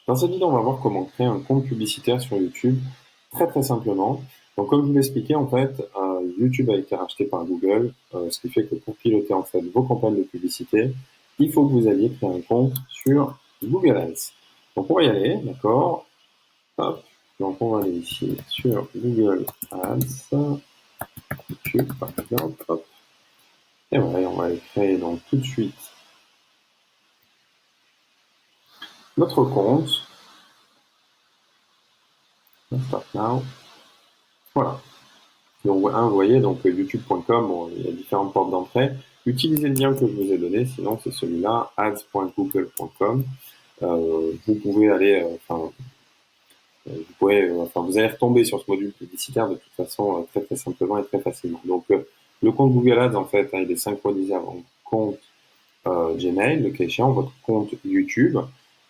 Dans cette vidéo, on va voir comment créer un compte publicitaire sur YouTube très simplement. Donc, comme je vous l'expliquais, en fait, YouTube a été racheté par Google, ce qui fait que pour piloter en fait vos campagnes de publicité, il faut que vous alliez créer un compte sur Google Ads. Donc, on va y aller, d'accord. Hop. Donc, on va aller ici sur Google Ads, YouTube par exemple. Hop. Et voilà, on va aller créer donc tout de suite notre compte. Start now. Voilà. Donc, vous voyez, donc youtube.com, bon, il y a différentes portes d'entrée. Utilisez le lien que je vous ai donné, sinon c'est celui-là, ads.google.com. Vous pouvez aller, vous allez retomber sur ce module publicitaire de toute façon très simplement et très facilement. Donc, le compte Google Ads, en fait, il est synchronisé à votre compte Gmail, le cas échéant, votre compte YouTube.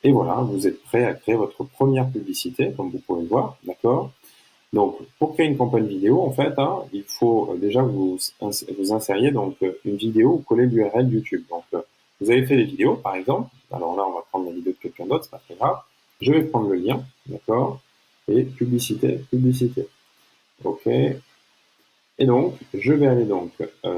Et voilà, vous êtes prêt à créer votre première publicité, comme vous pouvez le voir, d'accord? Donc, pour créer une campagne vidéo, en fait, il faut déjà que vous insériez donc une vidéo ou coller l'URL YouTube. Donc, vous avez fait des vidéos, par exemple. Alors là, on va prendre la vidéo de quelqu'un d'autre, c'est pas très grave. Je vais prendre le lien, d'accord, et publicité. OK. Et donc, je vais aller donc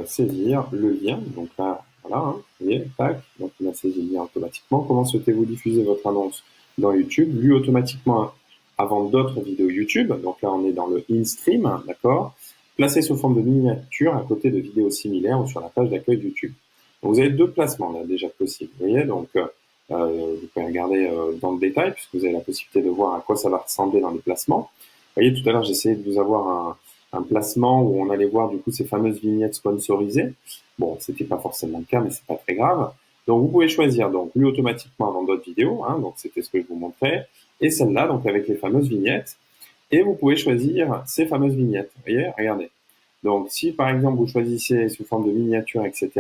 saisir le lien. Donc là, voilà, vous voyez, tac. Donc, il a saisi le lien automatiquement. Comment souhaitez-vous diffuser votre annonce dans YouTube? Lu automatiquement avant d'autres vidéos YouTube. Donc là, on est dans le in-stream, d'accord. Placé sous forme de miniature à côté de vidéos similaires ou sur la page d'accueil YouTube. Donc, vous avez deux placements là déjà possibles. Vous voyez, donc vous pouvez regarder dans le détail puisque vous avez la possibilité de voir à quoi ça va ressembler dans les placements. Vous voyez, tout à l'heure, j'essayais de vous avoir un placement où on allait voir du coup ces fameuses vignettes sponsorisées. Bon, c'était pas forcément le cas, mais c'est pas très grave. Donc vous pouvez choisir donc lui automatiquement avant d'autres vidéos, donc c'était ce que je vous montrais, et celle-là donc avec les fameuses vignettes. Et vous pouvez choisir ces fameuses vignettes. Vous voyez, regardez. Donc si par exemple vous choisissez sous forme de miniature, etc.,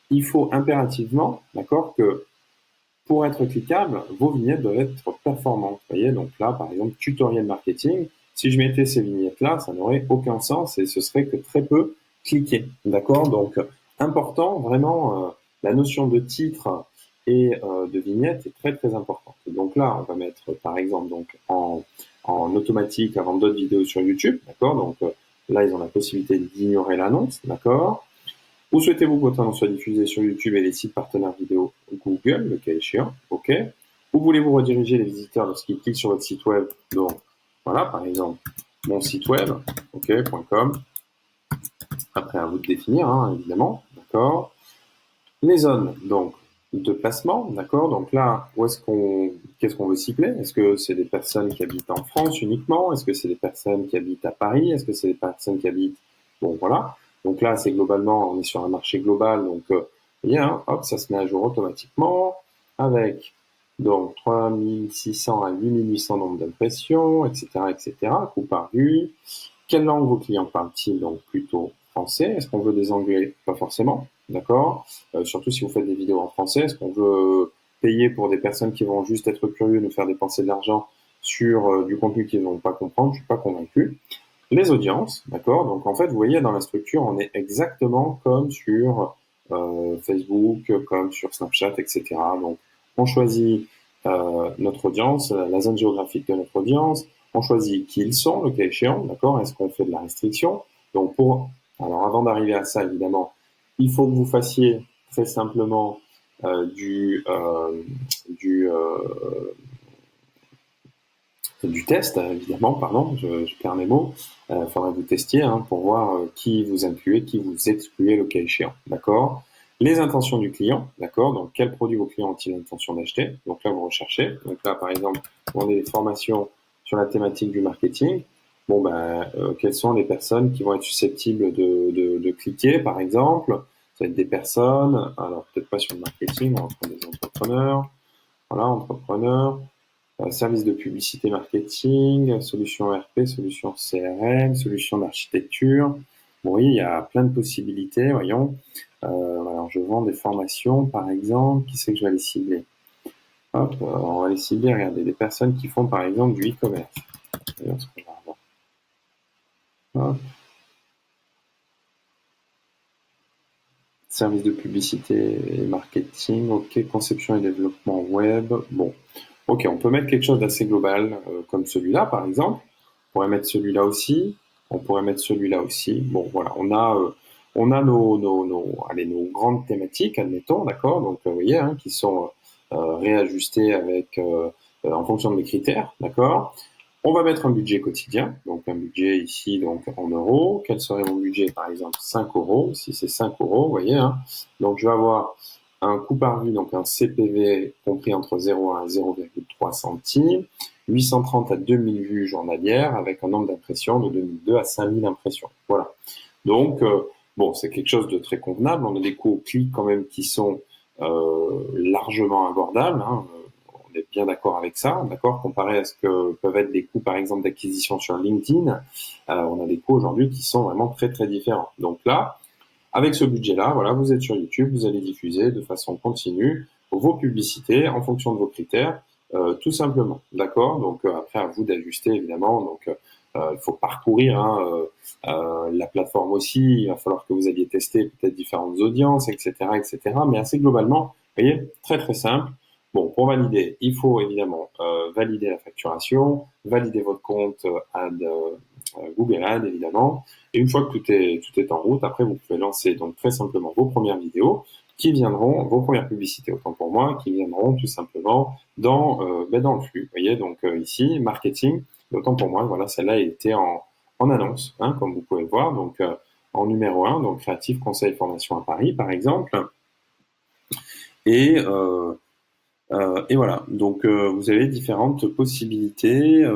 il faut impérativement, d'accord, que pour être cliquable, vos vignettes doivent être performantes. Vous voyez, donc là, par exemple, tutoriel marketing, si je mettais ces vignettes-là, ça n'aurait aucun sens et ce serait que très peu cliqué. D'accord? Donc, important, vraiment, la notion de titre et de vignette est très importante. Donc là, on va mettre, par exemple, donc en automatique avant d'autres vidéos sur YouTube. D'accord? Donc là, ils ont la possibilité d'ignorer l'annonce. D'accord? Où souhaitez-vous que votre annonce soit diffusée sur YouTube et les sites partenaires vidéo Google, le cas échéant? OK. Où voulez-vous rediriger les visiteurs lorsqu'ils cliquent sur votre site web? Donc, voilà, par exemple, mon site web, OK, .com. Après, à vous de définir, évidemment, d'accord. Les zones, donc, de placement, d'accord. Donc là, qu'est-ce qu'on veut cibler? Est-ce que c'est des personnes qui habitent en France uniquement? Est-ce que c'est des personnes qui habitent à Paris? Est-ce que c'est des personnes qui habitent, bon, voilà. Donc là, c'est globalement, on est sur un marché global, donc, hop, ça se met à jour automatiquement avec, donc, 3600 à 8800 nombres d'impressions, etc., coût par vue. Quelle langue vos clients parlent-ils? Donc plutôt français. Est-ce qu'on veut des anglais? Pas forcément, d'accord. Surtout si vous faites des vidéos en français. Est-ce qu'on veut payer pour des personnes qui vont juste être curieux, nous faire dépenser de l'argent sur du contenu qu'ils ne vont pas comprendre? Je suis pas convaincu. Les audiences, d'accord. Donc en fait, vous voyez dans la structure, on est exactement comme sur Facebook, comme sur Snapchat, etc. Donc on choisit notre audience, la zone géographique de notre audience, on choisit qui ils sont, le cas échéant, d'accord. Est-ce qu'on fait de la restriction? Donc alors avant d'arriver à ça, évidemment, il faut que vous fassiez très simplement euh, du, euh, du, euh, du test, évidemment, pardon, je perds mes mots. Il faudra que vous testiez pour voir qui vous incluez, qui vous excluez le cas échéant, d'accord. Les intentions du client, d'accord, donc quels produits vos clients ont-ils l'intention d'acheter? Donc là, vous recherchez. Donc là, par exemple, on a des formations sur la thématique du marketing. Bon, quelles sont les personnes qui vont être susceptibles de cliquer, par exemple? Ça va être des personnes, alors peut-être pas sur le marketing, on va prendre des entrepreneurs. Voilà, entrepreneurs. Service de publicité marketing, solution ERP, solution CRM, solution d'architecture. Bon, oui, il y a plein de possibilités, voyons. Alors, je vends des formations, par exemple. Qui c'est que je vais aller cibler? Hop, on va les cibler, regardez, des personnes qui font, par exemple, du e-commerce. D'ailleurs, ce qu'on va avoir. Hop, service de publicité et marketing, ok, conception et développement web. Bon, Ok, on peut mettre quelque chose d'assez global, comme celui-là, par exemple. On pourrait mettre celui-là aussi. On pourrait mettre celui-là aussi. Bon, voilà, on a allez, nos grandes thématiques, admettons, d'accord. Donc, vous voyez, hein, qui sont réajustées avec, en fonction de mes critères, d'accord. On va mettre un budget quotidien, donc un budget ici donc en euros. Quel serait mon budget? Par exemple 5 euros, si c'est 5 euros, vous voyez. Hein. Donc je vais avoir un coût par vue, donc un CPV compris entre 0,1 et 0,3 centimes, 830 à 2000 vues journalières avec un nombre d'impressions de 2002 à 5000 impressions. Voilà. Donc, bon, c'est quelque chose de très convenable. On a des coûts au clic quand même qui sont largement abordables. Hein. On est bien d'accord avec ça, d'accord. Comparé à ce que peuvent être des coûts, par exemple, d'acquisition sur LinkedIn, on a des coûts aujourd'hui qui sont vraiment très très différents. Donc là, avec ce budget-là, voilà, vous êtes sur YouTube, vous allez diffuser de façon continue vos publicités en fonction de vos critères, tout simplement, d'accord. Donc après à vous d'ajuster évidemment. Donc il faut parcourir la plateforme aussi. Il va falloir que vous alliez tester peut-être différentes audiences, etc., etc. Mais assez globalement, vous voyez, très très simple. Bon, pour valider, il faut évidemment valider la facturation, valider votre compte Google Ads évidemment. Et une fois que tout est en route, après vous pouvez lancer donc très simplement vos premières vidéos qui viendront, vos premières publicités autant pour moi, qui viendront tout simplement dans le flux. Vous voyez, donc ici, marketing, autant pour moi, voilà, celle-là a été en annonce, hein, comme vous pouvez le voir, donc en numéro 1, donc créatif conseil formation à Paris par exemple. Et, et voilà, donc vous avez différentes possibilités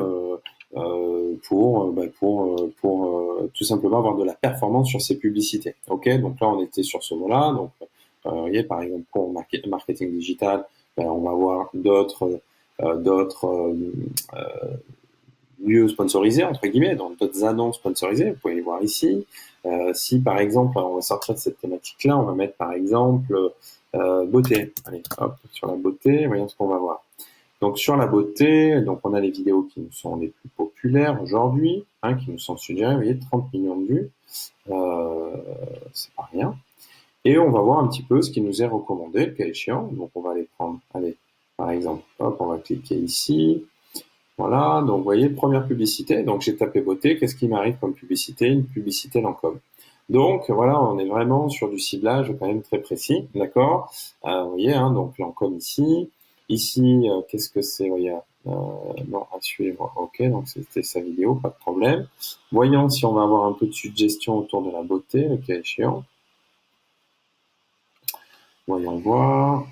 pour tout simplement avoir de la performance sur ces publicités. Ok, donc là on était sur ce mot-là. Donc, vous voyez, par exemple pour marketing digital, ben, on va avoir d'autres lieux sponsorisés entre guillemets, donc d'autres annonces sponsorisées. Vous pouvez les voir ici. Si par exemple on va sortir de cette thématique-là, on va mettre par exemple beauté. Allez, hop, sur la beauté, voyons ce qu'on va voir. Donc sur la beauté, donc on a les vidéos qui nous sont les plus populaires aujourd'hui, hein, qui nous sont suggérées, vous voyez, 30 millions de vues, euh, c'est pas rien. Et on va voir un petit peu ce qui nous est recommandé, le cas échéant. Donc on va aller prendre, allez, par exemple, hop, on va cliquer ici. Voilà, donc vous voyez, première publicité. Donc j'ai tapé beauté, qu'est-ce qui m'arrive comme publicité? Une publicité Lancôme. Donc voilà, on est vraiment sur du ciblage quand même très précis, d'accord. Vous voyez, hein, donc Lancôme ici. Ici, qu'est-ce que c'est? Voyez, non, à suivre. Ok, donc c'était sa vidéo, pas de problème. Voyons si on va avoir un peu de suggestion autour de la beauté, le cas échéant. Voyons voir.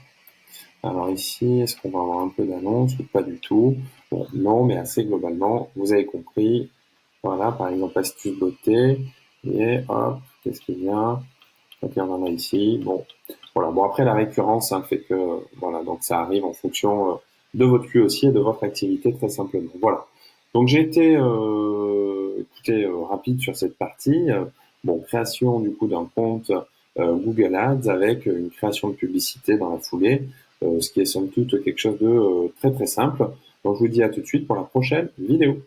Alors ici, est-ce qu'on va avoir un peu d'annonce ou pas du tout? Bon, non, mais assez globalement, vous avez compris. Voilà, par exemple, astuce beauté. Et hop, qu'est-ce qui vient? Ok, on en a ici. Bon, voilà. Bon, après, la récurrence, hein, fait que, voilà, donc ça arrive en fonction de votre flux aussi et de votre activité, très simplement. Voilà. Donc, j'ai été, écoutez, rapide sur cette partie. Bon, création, du coup, d'un compte Google Ads avec une création de publicité dans la foulée, ce qui est somme toute quelque chose de très, très simple. Donc, je vous dis à tout de suite pour la prochaine vidéo.